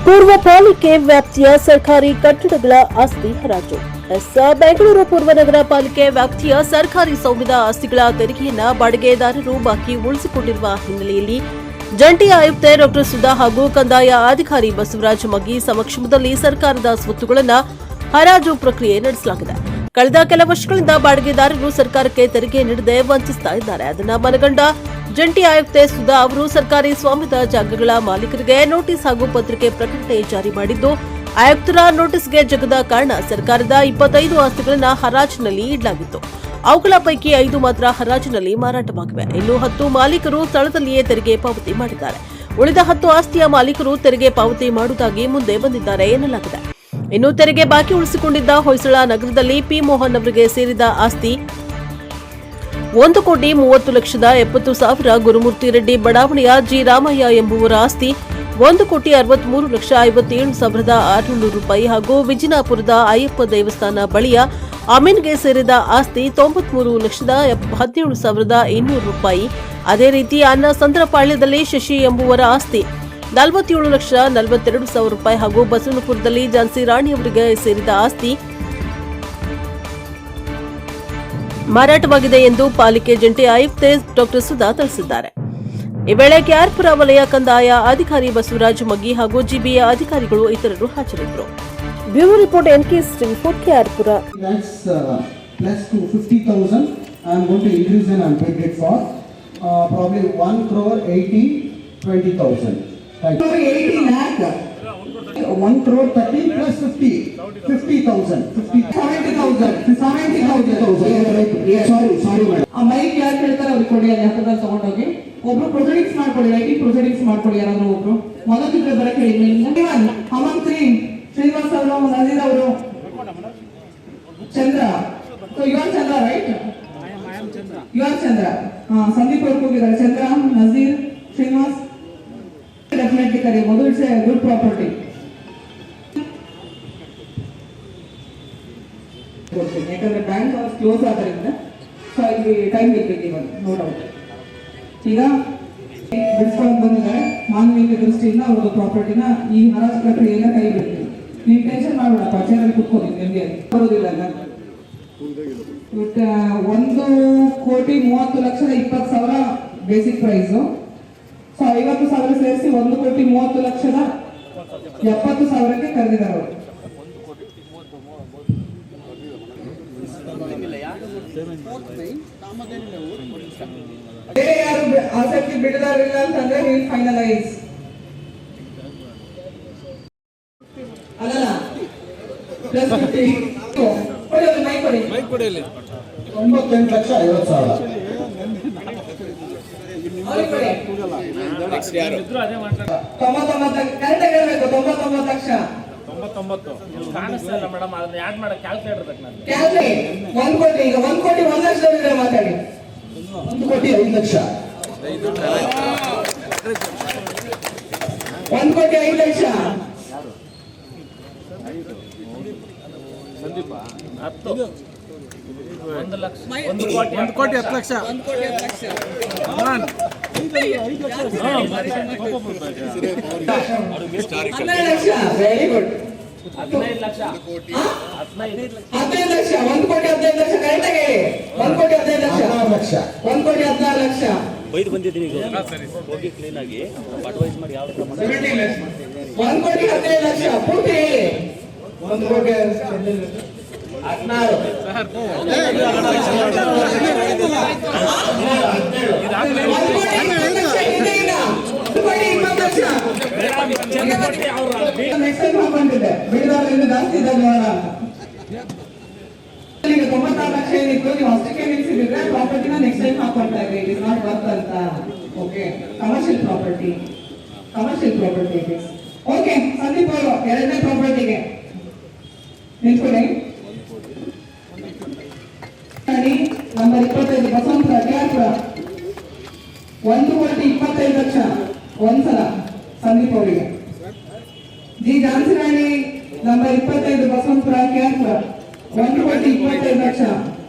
ಪೂರ್ವ ಪಾಲಿಕೆ ವ್ಯಾಪ್ತಿಯ ಸರ್ಕಾರಿ ಕಟ್ಟಡಗಳ ಆಸ್ತಿ ಹರಾಜು. ಬೆಂಗಳೂರು ಪೂರ್ವ ನಗರ ಪಾಲಿಕೆ ವ್ಯಾಪ್ತಿಯ ಸರ್ಕಾರಿ ಸ್ವಾಮ್ಯದ ಆಸ್ತಿಗಳ ತೆರಿಗೆಯನ್ನ ಬಾಡಿಗೆದಾರರು ಬಾಕಿ ಉಳಿಸಿಕೊಂಡಿರುವ ಹಿನ್ನೆಲೆಯಲ್ಲಿ ಜಂಟಿ ಆಯುಕ್ತೆ ಡಾ ಸುಧಾ ಹಾಗೂ ಕಂದಾಯ ಅಧಿಕಾರಿ ಬಸವರಾಜ ಮಗ್ಗಿ ಸಮಕ್ಷಮದಲ್ಲಿ ಸರ್ಕಾರದ ಸ್ವತ್ತುಗಳನ್ನು ಹರಾಜು ಪ್ರಕ್ರಿಯೆ ನಡೆಸಲಾಗಿದೆ. ಕಳೆದ ಕೆಲ ವರ್ಷಗಳಿಂದ ಬಾಡಿಗೆದಾರರು ಸರ್ಕಾರಕ್ಕೆ ತೆರಿಗೆ ನೀಡದೆ ವಂಚಿಸ್ತಾ ಇದ್ದಾರೆ. ಅದನ್ನು ಮನಗಂಡ ಜಂಟಿ ಆಯುಕ್ತೆ ಸುಧಾ ಅವರು ಸರ್ಕಾರಿ ಸ್ವಾಮ್ಯದ ಜಾಗಗಳ ಮಾಲೀಕರಿಗೆ ನೋಟಿಸ್ ಹಾಗೂ ಪತ್ರಿಕೆ ಪ್ರಕಟಣೆ ಜಾರಿ ಮಾಡಿದ್ದು, ಆಯುಕ್ತರ ನೋಟಿಸ್ಗೆ ಜಗದ ಕಾರಣ ಸರ್ಕಾರದ 25 ಆಸ್ತಿಗಳನ್ನು ಹರಾಜಿನಲ್ಲಿ ಇಡಲಾಗಿತ್ತು. ಅವುಗಳ ಪೈಕಿ 5 ಮಾತ್ರ ಹರಾಜಿನಲ್ಲಿ ಮಾರಾಟವಾಗಿವೆ. ಇನ್ನು 10 ಮಾಲೀಕರು ಸ್ಥಳದಲ್ಲಿಯೇ ತೆರಿಗೆ ಪಾವತಿ ಮಾಡಿದ್ದಾರೆ. ಉಳಿದ 10 ಆಸ್ತಿಯ ಮಾಲೀಕರು ತೆರಿಗೆ ಪಾವತಿ ಮಾಡುವುದಾಗಿ ಮುಂದೆ ಬಂದಿದ್ದಾರೆ ಎನ್ನಲಾಗಿದೆ. ಇನ್ನು ತೆರಿಗೆ ಬಾಕಿ ಉಳಿಸಿಕೊಂಡಿದ್ದ ಹೊಯ್ಸಳ ನಗರದಲ್ಲಿ ಪಿ ಮೋಹನ್ ಅವರಿಗೆ ಸೇರಿದ ಆಸ್ತಿ 1,30,70,70,000, ಗುರುಮೂರ್ತಿ ರೆಡ್ಡಿ ಬಡಾವಣೆಯ ಜಿ ರಾಮಯ್ಯ ಎಂಬುವರ ಆಸ್ತಿ 1,63,57,600 ರೂಪಾಯಿ ಹಾಗೂ ವಿಜಿನಾಪುರದ ಅಯ್ಯಪ್ಪ ದೇವಸ್ಥಾನ ಬಳಿಯ ಅಮೀನ್ಗೆ ಸೇರಿದ ಆಸ್ತಿ 93,17,200 ರೂಪಾಯಿ. ಅದೇ ರೀತಿ ಅನ್ನ ಸಂದ್ರಪಾಳ್ಯದಲ್ಲಿ ಶಶಿ ಎಂಬುವರ ಆಸ್ತಿ 47,42,000 ರೂಪಾಯಿ ಹಾಗೂ ಬಸವನಪುರದಲ್ಲಿ ಝಾನ್ಸಿ ರಾಣಿ ಅವರಿಗೆ ಸೇರಿದ ಆಸ್ತಿ ಮಾರಾಟವಾಗಿದೆ ಎಂದು ಪಾಲಿಕೆ ಜಂಟಿ ಆಯುಕ್ತೆ ಡಾ ಸುಧಾ ತಿಳಿಸಿದ್ದಾರೆ. ಈ ವೇಳೆ ಕೆಆರ್ಪುರ ವಲಯ ಕಂದಾಯ ಅಧಿಕಾರಿ ಬಸವರಾಜ ಮಗ್ಗಿ ಹಾಗೂ ಜಿಬಿಯ ಅಧಿಕಾರಿಗಳು ಇತರರು ಹಾಜರಿದ್ದರು. Bureau report NKS report KR Pura. Plus to 50,000 I am going to increase and unpaid it for probably 1,80,20,000. 80 lakh 1,30,00,000 plus 50,000 sorry madam. ಆ ಮೈಕ್ ಯಾರು ಕೇಳ್ತಾರೆ ಅವ್ರಿಗೆ ಕೊಡಿ, ಅಲ್ಲಿ ಹತ್ತದಲ್ಲಿ ತಗೊಂಡೋಗಿ ಒಬ್ರು ಪ್ರೊಸೀಡಿಂಗ್ಸ್ ಮಾಡ್ಕೊಳ್ಳಿ, ರೈಟಿಂಗ್ ಪ್ರೊಸೀಡಿಂಗ್ಸ್ ಮಾಡ್ಕೊಳ್ಳಿ. ಯಾರಾದ್ರೂ ಒಬ್ರು ಮೊದಲಿದ್ರೆ ಬರಕ್ಕೆ ಹೇಳಿ. ಹಮಂತ್ರಿ ಶ್ರೀನಿವಾಸ್ ಅವರು, ನಜೀರ್ ಅವರು, Chandra. So you are Chandra, right? You are Chandra. Sandeep ಅವ್ರು ಹೋಗಿದ್ದಾರೆ. ಚಂದ್ರ, ನಜೀರ್, ಶ್ರೀನಿವಾಸ್ ಡೆಫಿನೆಟ್ಲಿ ಕರೀಬಹುದು. It's a good property. ಯಾಕಂದ್ರೆ ಬ್ಯಾಂಕ್ ಕ್ಲೋಸ್ ಆದ್ರಿಂದ ಸೊ ಇಲ್ಲಿ ಟೈಮ್ ಬೇಕಿದೆ, ನೋ ಡೌಟ್. ಈಗ ಬಿಡಿಸ್ಕೊಂಡು ಬಂದಿದ್ದಾರೆ. ಮಾನವೀಯ ದೃಷ್ಟಿಯಿಂದ ಅವ್ರದ್ದು ಪ್ರಾಪರ್ಟಿನ ಈ ಹರಾಜು ಪ್ರಕ್ರಿಯೆಯನ್ನ ಕೈ ಬಿಡ್ತೀವಿ. ನೀವು ಟೆನ್ಷನ್ ಮಾಡಬೇಡಪ್ಪ, ಚೇರಲ್ಲಿ ಕುತ್ಕೊಳ್ಳಿ, ನಿಮಗೆ ಬರೋದಿಲ್ಲ. 1,30,20,000 ಬೇಸಿಕ್ ಪ್ರೈಸು. ಸೊ 50,000 ಸೇರಿಸಿ 1,30,70,000ಕ್ಕೆ ಕರೆದಿದ್ದಾರೆ ಅವರು. ಬೇರೆ ಯಾರು ಆಸಕ್ತಿ ಬಿಡದಾರಿಲ್ಲ ಅಂತಂದ್ರೆ ವಿಲ್ ಫೈನಲೈಸ್. ಅಲ್ಲ ಪ್ಲಸ್ 50 ಕೊಡಿ, ಒಂದು ಮೈಕ್ ಕೊಡಿ. 98,50,000 ನೆಕ್ಸ್ಟ್ ಯಾರು 99 ಕರೆಕ್ಟ್ ಹೇಳಬೇಕು. 99 ಲಕ್ಷ 99 ಕಾಣಿಸ್ತಿಲ್ಲ ಮೇಡಮ್, ಅದನ್ನ ಆಡ್ ಮಾಡ ಕ್ಯಾಲ್ಕುಲೇಟರ್ ಬೇಕು ನಾನು. ಕ್ಯಾಲ್ಕುಲೇಟ್ 1 ಕೋಟಿ. ಈಗ 1 ಕೋಟಿ 1 ಲಕ್ಷದವರಿದ್ರೆ ಮಾತಾಡಿ. 1 ಕೋಟಿ 5 ಲಕ್ಷ. 1 ಕೋಟಿ 5 lakh. Sandeep 10 1 lakh 1 crore 10 lakh 1 crore 10 lakh 15 lakh. Very good. 15 lakh 15 lakh 1 crore 15 lakh. Correct ಆಗಿ ಹೇಳಿ. 1 ಕೋಟಿ 15 ಲಕ್ಷ 1 ಕೋಟಿ 16 ಲಕ್ಷ. ಬೈದು ಬಂದಿದ್ದೀನಿ ಈಗ, ಹೋಗಿ ಕ್ಲೀನ್ ಆಗಿ ಅಡ್ವೈಸ್ ಮಾಡಿ ಯಾವ 1 ಕೋಟಿ 15 ಲಕ್ಷ ಪೂರ್ತಿ ಹೇಳಿ. 1 ಕೋಟಿ 16 ಬಿಡದಾರರಿಂದ ಜಾಸ್ತಿ ಇದ್ದಾಗ ನೋಡೋಣ. ಈಗ 96 ಲಕ್ಷ ಏನಿತ್ತು, ನೀವು ಅಷ್ಟಕ್ಕೆ ನಿಲ್ಸಿದ್ರೆ ಪ್ರಾಪರ್ಟಿನ ನೆಕ್ಸ್ಟ್ ಟೈಮ್ ಹಾಕೊಳ್ತಾ ಇದ್ರಿ. ಇಟ್ ಇಸ್ ನಾಟ್ ವರ್ತ್ ಅಂತ. Okay, commercial property it is. Okay, Sandeep ಅವರು ಎರಡನೇ ಪ್ರಾಪರ್ಟಿಗೆ ನಿಂತ್ಕೊಳ್ಳಿ. ನಂಬರ್ 25 ಬಸವಂತಪುರ ಕೆಆರ್ಪುರ 1,25 ಲಕ್ಷ ಒಂದ್ಸಲ ಸಂದೀಪ್ ಅವರಿಗೆ. ಜಿ ಝಾನ್ಸಿ ರಾಣಿ ನಂಬರ್ 25 ಬಸವಂತಪುರ ಕೆಆರ್ಪುರ 1,25 ಲಕ್ಷ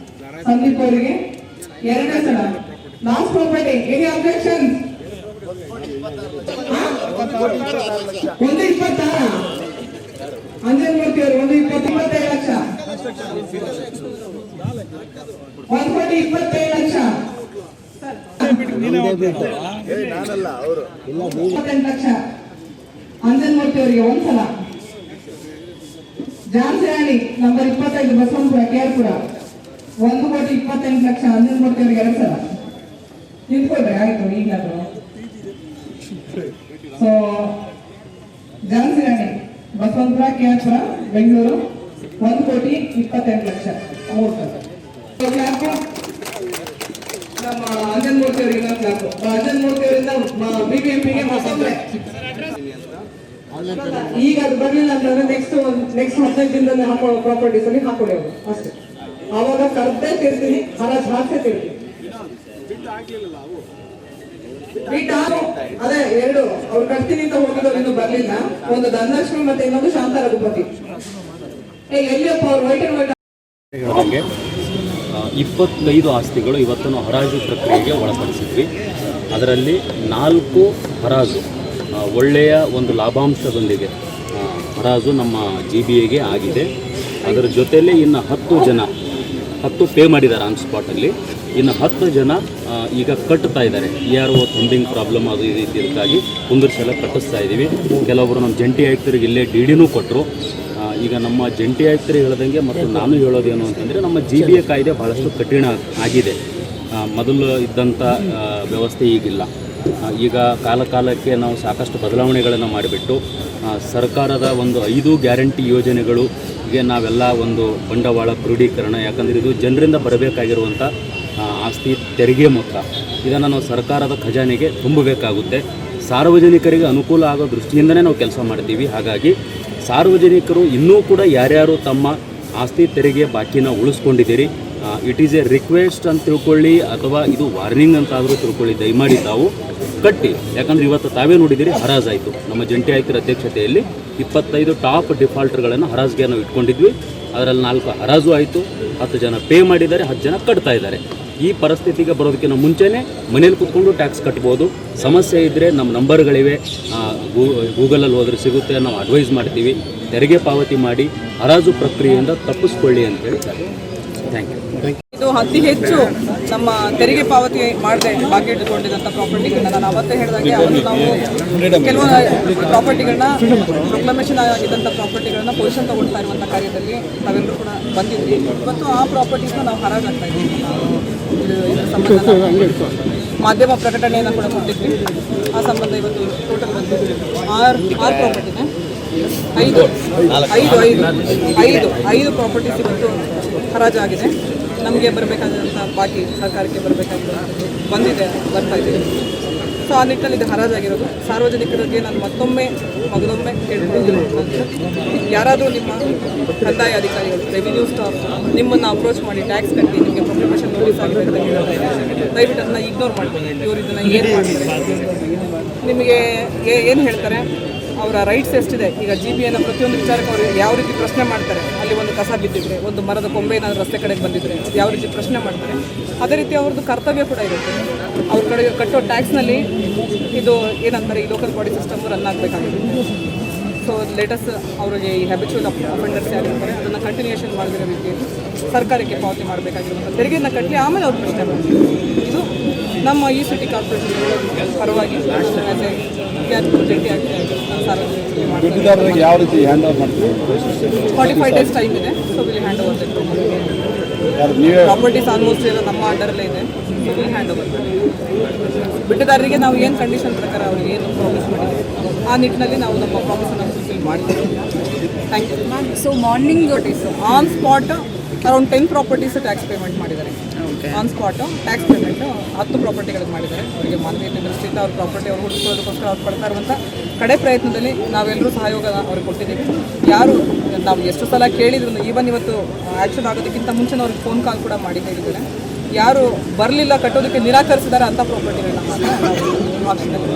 ಸಂದೀಪ್ ಅವರಿಗೆ ಎರಡನೇ ಸಲ. Last property, any objection? 1,26,000 Anjanmurthy ಅವರು 1,27 ಲಕ್ಷ 1,27 ಲಕ್ಷ 28 ಲಕ್ಷ ಅಂಜನ್ಮೂರ್ತಿ ಅವರಿಗೆ ಒಂದ್ಸಲ. ಝಾನ್ಸಿ ರಾಣಿ ನಂಬರ್ 25 ಬಸವನಪುರ ಕೇರ್ಪುರ 1,28 ಲಕ್ಷ ಅಂಜನ್ಮೂರ್ತಿ ಅವರಿಗೆ 2 ಸಲ. ನಿಂತ್ಕೊಳ್ರಿ ಆಯ್ತು ಈಗಲಾದ್ರು. So Jhansi Rani Basavanapura ಕೇರ್ಪುರ Bengaluru 1,28 lakh amount. ನಮ್ಮ ಅಂಜನ್ಮೂರ್ತಿ ಅವರಿಗೆ ಇನ್ನೊಂದು ಕ್ಲಾಪು. ಅಂಜನ್ಮೂರ್ತಿ ಅವರಿಂದ BBMP ಗೆ ಮತ್ತೊಂದ್ರೆ ಈಗ ಅದು ಬರ್ಲಿಲ್ಲ ಅಂತಂದ್ರೆ ನೆಕ್ಸ್ಟ್ 15 ದಿನದಲ್ಲಿ ಹಾಕೋ ಪ್ರಾಪರ್ಟೀಸ್ ಅಲ್ಲಿ ಹಾಕೊಳ್ಳಿ ಅವರು ಅಷ್ಟೇ. ಆವಾಗ ಕರ್ದೇ ತಿರ್ತೀನಿ, ಹರಾಜ್ ಹಾಕೇ ತಿರ್ತೀನಿ. ಅದೇ 2 ಅವ್ರು ಕಟ್ತೀನಿ ಅಂತ ಹೋಗಿದವ್ರು ಇನ್ನೂ ಬರ್ಲಿಲ್ಲ. ಒಂದು ಧನಲಕ್ಷ್ಮಿ ಮತ್ತೆ ಇನ್ನೊಂದು ಶಾಂತ ರಘುಪತಿ. ಎಲ್ಲಿಯಪ್ಪ ಅವ್ರು ವೈಟ್ ಅಂಡ್ ವೈಟ್ 25 ಆಸ್ತಿಗಳು ಇವತ್ತು ನಾವು ಹರಾಜು ಪ್ರಕ್ರಿಯೆಗೆ ಒಳಪಡಿಸಿದ್ವಿ. ಅದರಲ್ಲಿ 4 ಹರಾಜು ಒಳ್ಳೆಯ ಒಂದು ಲಾಭಾಂಶದೊಂದಿಗೆ ಹರಾಜು ನಮ್ಮ GBAಗೆ ಆಗಿದೆ. ಅದರ ಜೊತೆಯಲ್ಲಿ ಇನ್ನು 10 ಜನ 10 ಪೇ ಮಾಡಿದ್ದಾರೆ ಆನ್ ಸ್ಪಾಟಲ್ಲಿ. ಇನ್ನು 10 ಜನ ಈಗ ಕಟ್ತಾ ಇದ್ದಾರೆ. ಯಾರು ಥಂಬಿಂಗ್ ಪ್ರಾಬ್ಲಮ್ ಅದು ಇದು ಇದಕ್ಕಾಗಿ ಕುಂದರ್ಸೆಲ್ಲ ಕಟ್ಟಿಸ್ತಾ ಇದ್ದೀವಿ. ಕೆಲವೊಬ್ಬರು ನಮ್ಮ ಜಂಟಿ ಆಯುಕ್ತರಿಗೆ ಇಲ್ಲೇ DDನೂ ಕೊಟ್ಟರು. ಈಗ ನಮ್ಮ ಜಂಟಿ ಆಯುಕ್ತರು ಹೇಳ್ದಂಗೆ ಮತ್ತು ನಾನು ಹೇಳೋದೇನು ಅಂತಂದರೆ ನಮ್ಮ GBA ಕಾಯ್ದೆ ಭಾಳಷ್ಟು ಕಠಿಣ ಆಗಿದೆ. ಮೊದಲು ಇದ್ದಂಥ ವ್ಯವಸ್ಥೆ ಈಗಿಲ್ಲ. ಈಗ ಕಾಲಕ್ಕೆ ನಾವು ಸಾಕಷ್ಟು ಬದಲಾವಣೆಗಳನ್ನು ಮಾಡಿಬಿಟ್ಟು ಸರ್ಕಾರದ ಒಂದು 5 ಗ್ಯಾರಂಟಿ ಯೋಜನೆಗಳಿಗೆ ನಾವೆಲ್ಲ ಒಂದು ಬಂಡವಾಳ ಕ್ರೋಢೀಕರಣ, ಯಾಕಂದರೆ ಇದು ಜನರಿಂದ ಬರಬೇಕಾಗಿರುವಂಥ ಆಸ್ತಿ ತೆರಿಗೆ ಮೊತ್ತ, ಇದನ್ನು ನಾವು ಸರ್ಕಾರದ ಖಜಾನೆಗೆ ತುಂಬಬೇಕಾಗುತ್ತೆ. ಸಾರ್ವಜನಿಕರಿಗೆ ಅನುಕೂಲ ಆಗೋ ದೃಷ್ಟಿಯಿಂದನೇ ನಾವು ಕೆಲಸ ಮಾಡ್ತೀವಿ. ಹಾಗಾಗಿ ಸಾರ್ವಜನಿಕರು ಇನ್ನೂ ಕೂಡ ಯಾರ್ಯಾರು ತಮ್ಮ ಆಸ್ತಿ ತೆರಿಗೆ ಬಾಕಿನ ಉಳಿಸ್ಕೊಂಡಿದ್ದೀರಿ, ಇಟ್ ಈಸ್ ಎ ರಿಕ್ವೆಸ್ಟ್ ಅಂತ ತಿಳ್ಕೊಳ್ಳಿ ಅಥವಾ ಇದು ವಾರ್ನಿಂಗ್ ಅಂತಾದರೂ ತಿಳ್ಕೊಳ್ಳಿ. ದಯಮಾಡಿ ತಾವು ಕಟ್ಟಿ. ಯಾಕಂದರೆ ಇವತ್ತು ತಾವೇ ನೋಡಿದ್ದೀರಿ ಹರಾಜಾಯಿತು. ನಮ್ಮ ಜಂಟಿ ಆಯುಕ್ತರ ಅಧ್ಯಕ್ಷತೆಯಲ್ಲಿ 25 ಟಾಪ್ ಡಿಫಾಲ್ಟರ್ಗಳನ್ನು ಹರಾಜ್ಗೆ ನಾವು ಇಟ್ಕೊಂಡಿದ್ವಿ. ಅದರಲ್ಲಿ 4 ಹರಾಜು ಆಯಿತು. 10 ಜನ ಪೇ ಮಾಡಿದ್ದಾರೆ, 10 ಜನ ಕಟ್ತಾ ಇದ್ದಾರೆ. ಈ ಪರಿಸ್ಥಿತಿಗೆ ಬರೋದಕ್ಕಿಂತ ಮುಂಚೆನೇ ಮನೇಲಿ ಕೂತ್ಕೊಂಡು ಟ್ಯಾಕ್ಸ್ ಕಟ್ಬೋದು. ಸಮಸ್ಯೆ ಇದ್ದರೆ ನಮ್ಮ ನಂಬರ್ಗಳಿವೆ, ಗೂಗಲಲ್ಲಿ ಹೋದರೆ ಸಿಗುತ್ತೆ. ನಾವು ಅಡ್ವೈಸ್ ಮಾಡ್ತೀವಿ. ತೆರಿಗೆ ಪಾವತಿ ಮಾಡಿ ಹರಾಜು ಪ್ರಕ್ರಿಯೆಯಿಂದ ತಪ್ಪಿಸ್ಕೊಳ್ಳಿ ಅಂತ ಹೇಳ್ತಾರೆ. Thank you. ಇದು ಅತಿ ಹೆಚ್ಚು ನಮ್ಮ ತೆರಿಗೆ ಪಾವತಿ ಮಾಡದೆ ಬಾಕಿ ಇಟ್ಟುಕೊಂಡಿದ್ದಂಥ ಪ್ರಾಪರ್ಟಿಗಳನ್ನ ನಾನು ಅವತ್ತೇ ಹೇಳಿದಾಗೆ ಅವತ್ತು ನಾವು ಕೆಲವೊಂದು ಪ್ರಾಪರ್ಟಿಗಳನ್ನ ಪ್ರೊಕ್ಲಮೇಷನ್ ಆಗಿದ್ದಂಥ ಪ್ರಾಪರ್ಟಿಗಳನ್ನ ಪೊಸಿಷನ್ ತಗೊಳ್ತಾ ಇರುವಂಥ ಕಾರ್ಯದಲ್ಲಿ ನಾವೆಲ್ಲರೂ ಕೂಡ ಬಂದಿದ್ವಿ. ಇವತ್ತು ಆ ಪ್ರಾಪರ್ಟೀಸ್ನ ನಾವು ಹರಾಜಾಗ್ತಾ ಇದ್ದೀವಿ. ಇದರ ಸಂಬಂಧ ಮಾಧ್ಯಮ ಪ್ರಕಟಣೆಯನ್ನು ಕೂಡ ಕೊಟ್ಟಿದ್ವಿ. ಆ ಸಂಬಂಧ ಇವತ್ತು ಟೋಟಲ್ ಬಂದು 6 ಪ್ರಾಪರ್ಟಿನ 5 ಪ್ರಾಪರ್ಟೀಸ್ ಇವತ್ತು ಹರಾಜಾಗಿದೆ. ನಮಗೆ ಬರಬೇಕಾದಂಥ ಬಾಕಿ ಸರ್ಕಾರಕ್ಕೆ ಬರಬೇಕಾಗಿರೋ ಬಂದಿದೆ, ಬರ್ತಾ ಇದೆ. ಸೊ ಆ ನಿಟ್ಟಿನಲ್ಲಿ ಇದು ಹರಾಜಾಗಿರೋದು. ಸಾರ್ವಜನಿಕರಿಗೆ ನಾನು ಮೊದಲೊಮ್ಮೆ ಕೇಳ್ಕೊಳ್ತೀನಿ, ಯಾರಾದರೂ ನಿಮ್ಮ ಕಂದಾಯ ಅಧಿಕಾರಿಗಳು, ರೆವಿನ್ಯೂ ಸ್ಟಾಫ್ ನಿಮ್ಮನ್ನು ಅಪ್ರೋಚ್ ಮಾಡಿ ಟ್ಯಾಕ್ಸ್ ಕಟ್ಟಿ ನಿಮಗೆ ಪ್ರೊಕ್ಲಮೇಷನ್ ನೋಟಿಸ್ ಆಗಿದೆ ಅಂತ ಹೇಳ್ತಾ ಇದ್ದಾರೆ. ದಯವಿಟ್ಟು ಅದನ್ನು ಇಗ್ನೋರ್ ಮಾಡ್ತೀನಿ. ಇವರು ಇದನ್ನು ಏನು ಮಾಡ್ತಾರೆ, ನಿಮಗೆ ಏನು ಹೇಳ್ತಾರೆ, ಅವರ ರೈಟ್ಸ್ ಎಷ್ಟಿದೆ. ಈಗ GBAನ ಪ್ರತಿಯೊಂದು ವಿಚಾರಕ್ಕೆ ಅವರು ಯಾವ ರೀತಿ ಪ್ರಶ್ನೆ ಮಾಡ್ತಾರೆ. ಅಲ್ಲಿ ಒಂದು ಕಸ ಬಿದ್ದಿದ್ರೆ, ಒಂದು ಮರದ ಕೊಂಬೆ ಏನಾದರೂ ರಸ್ತೆ ಕಡೆಗೆ ಬಂದಿದ್ರೆ ಯಾವ ರೀತಿ ಪ್ರಶ್ನೆ ಮಾಡ್ತಾರೆ, ಅದೇ ರೀತಿ ಅವ್ರದ್ದು ಕರ್ತವ್ಯ ಕೂಡ ಇರುತ್ತೆ. ಅವ್ರ ಕಡೆ ಕಟ್ಟೋ ಟ್ಯಾಕ್ಸ್ನಲ್ಲಿ ಇದು ಏನಂತಾರೆ, ಈ ಲೋಕಲ್ ಬಾಡಿ ಸಿಸ್ಟಮ್ ರನ್ ಆಗಬೇಕಾಗುತ್ತೆ. ಸೊ ಲೇಟೆಸ್ಟ್ ಅವರಿಗೆ ಈ ಹ್ಯಾಬಿಚುವಲ್ ಅಫೆಂಡರ್ಸ್ ಯಾರಿರ್ತಾರೆ ಅದನ್ನು ಕಂಟಿನ್ಯೂಷನ್ ಮಾಡಿರೋ ರೀತಿಯಲ್ಲಿ ಸರ್ಕಾರಕ್ಕೆ ಪಾವತಿ ಮಾಡಬೇಕಾಗಿರುವಂಥ ತೆರಿಗೆಯನ್ನು ಕಟ್ಟಲಿ, ಆಮೇಲೆ ಅವ್ರು ಪ್ರಶ್ನೆ ಮಾಡ್ತಾರೆ. ಇದು ನಮ್ಮ ಈ ಸಿಟಿ ಕಾರ್ಪೊರೇಷನ್ ಪರವಾಗಿ ಜಂಟಿ ಆಗಿ ಯಾವ ರೀತಿ ಹ್ಯಾಂಡ್ ಓವರ್ ಮಾಡ್ತೀವಿ? 45 days ಟೈಮ್ ಇದೆ. So will hand over properties almost ಎಲ್ಲ ನಮ್ಮ ಅಂಡರಲ್ಲೇ ಇದೆ. ಸೊ ವಿಲ್ ಹ್ಯಾಂಡ್ ಓವರ್ ಬಿಟ್ಟುದಾರರಿಗೆ ನಾವು ಏನು ಕಂಡೀಷನ್ ಪ್ರಕಾರ ಅವರಿಗೆ ಏನು ಪ್ರಾಮಿಸ್ ಮಾಡಿದ್ದೀವಿ ಆ ನಿಟ್ಟಿನಲ್ಲಿ ನಾವು ನಮ್ಮ ಪ್ರಾಮಿಸನ್ನು ಫುಲ್ಫಿಲ್ ಮಾಡ್ತೀವಿ. Thank you ma'am. So morning on spot around 10 properties tax payment ಮಾಡಿದ್ದಾರೆ. ಆನ್ ಸ್ಪಾಟ್ ಟ್ಯಾಕ್ಸ್ ಪೇಮೆಂಟ್ 10 ಪ್ರಾಪರ್ಟಿಗಳಿಗೆ ಮಾಡಿದ್ದಾರೆ. ಅವರಿಗೆ ಮಾನವೀಯತೆ ದೃಷ್ಟಿಯಿಂದ ಅವ್ರ ಪ್ರಾಪರ್ಟಿ ಅವ್ರು ಹುಡುಕೋದಕ್ಕೋಸ್ಕರ ಅವ್ರು ಪಡ್ತಾ ಇರುವಂಥ ಕಡೆ ಪ್ರಯತ್ನದಲ್ಲಿ ನಾವೆಲ್ಲರೂ ಸಹಯೋಗ ಅವ್ರಿಗೆ ಕೊಟ್ಟಿದ್ದೀವಿ. ಯಾರು ನಾವು ಎಷ್ಟು ಸಲ ಕೇಳಿದ್ರು, ಈವನ್ ಇವತ್ತು ಆ್ಯಕ್ಷನ್ ಆಗೋದಕ್ಕಿಂತ ಮುಂಚೆ ಅವ್ರಿಗೆ ಫೋನ್ ಕಾಲ್ ಕೂಡ ಮಾಡಿ ಹೇಳಿದ್ದಾರೆ. ಯಾರು ಬರಲಿಲ್ಲ, ಕಟ್ಟೋದಕ್ಕೆ ನಿರಾಕರಿಸಿದ್ದಾರೆ ಅಂಥ ಪ್ರಾಪರ್ಟಿಗಳನ್ನ ಮಾತ್ರ ನಾವು ಆಕ್ಷನಲ್ಲಿ